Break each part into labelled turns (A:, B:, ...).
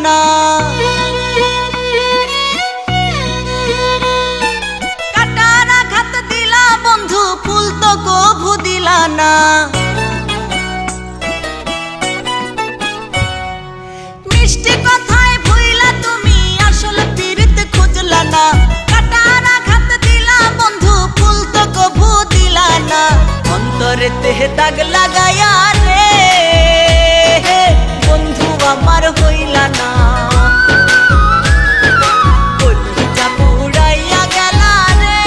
A: না কাটার আঘাত দিলা বন্ধু, ফুল তো কভু দিলা না। মিষ্টি কথায় ভুইলা তুমি আসল পীড়িত খুঁজলা না। কাটার আঘাত দিলা বন্ধু, ফুল তো কভু দিলা না। অন্তরে তেহে দাগ লাগায়া রে বন্ধু আমার হইলা না। কলিজা পুড়াইয়া গেলা রে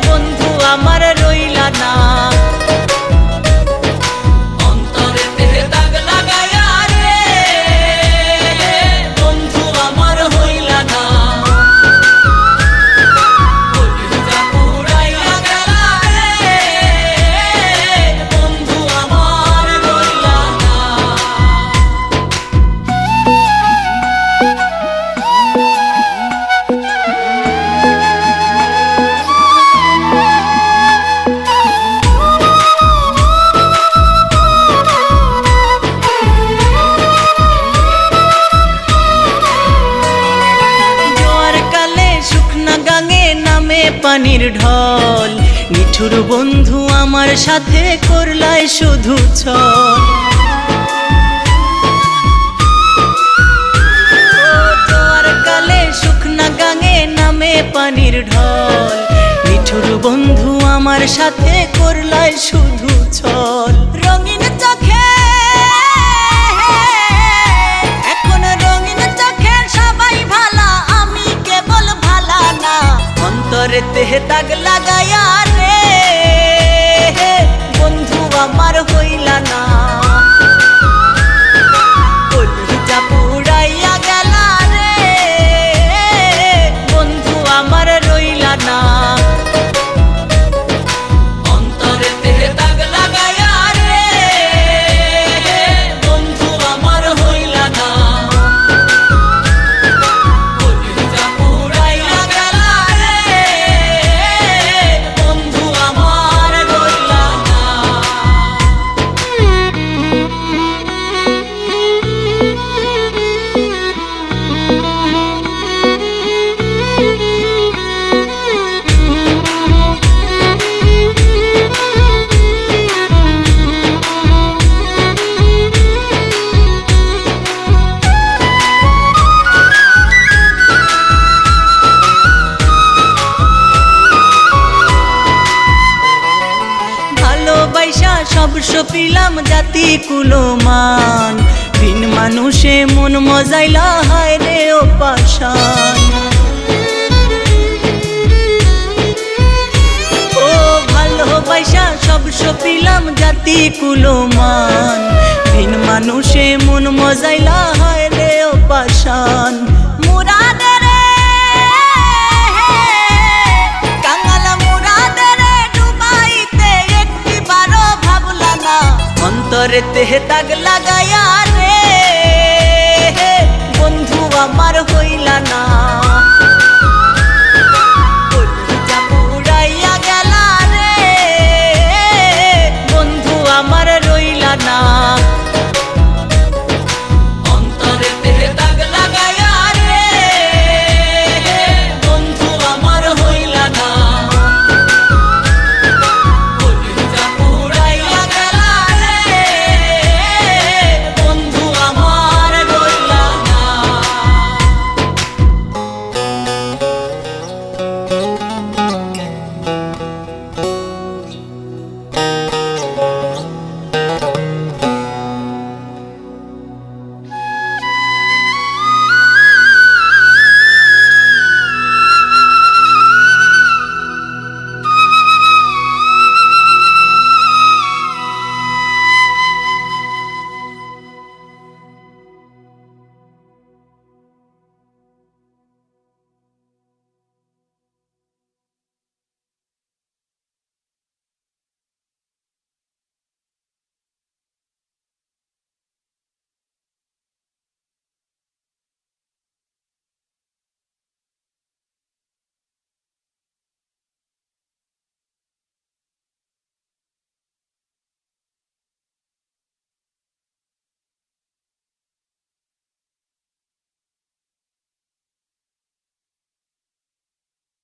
A: বন্ধু আমার রইলা না। অন্তরে তেহে দাগ লাগায়া রে বন্ধু আমার হইলা না। কলিজা পুড়াইয়া গেলা রে বন্ধু আমার রইলা না। পানির ঢল নিঠুর বন্ধু আমার সাথে করলাই শুধু ছল। জোয়ার কালে শুকনা গাঙে নামে পানির ঢল, নিঠুর বন্ধু আমার সাথে করলাই শুধু ছল। রঙিন চোখে এখন রঙিন চোখে সবাই ভালা, আমি কেবল ভালা না। অন্তরে তেহে দাগ লাগায়া রে বন্ধু আমার হইলা না। কলিজা পুড়াইয়া গেলা রে বন্ধু আমার রইলা না। অন্তরে তেহে দাগ লাগায়া রে বন্ধু আমার হইলা না। কলিজা পুড়াইয়া গেলা রে বন্ধু আমার রইলা না। ভালোবাসা সব সপিলাম জাতি কুলমান, বিন মানুষে মন মজাইলা হায় রে ও পাশান। ও ভালোবাসা সব সপিলাম জাতি কুলমান, বিন মানুষে মন মজাইলা হায় রে ও পাশান। মুরাদের অন্তরে তেহে দাগ লাগায়া রে বন্ধু আমার হইলা না।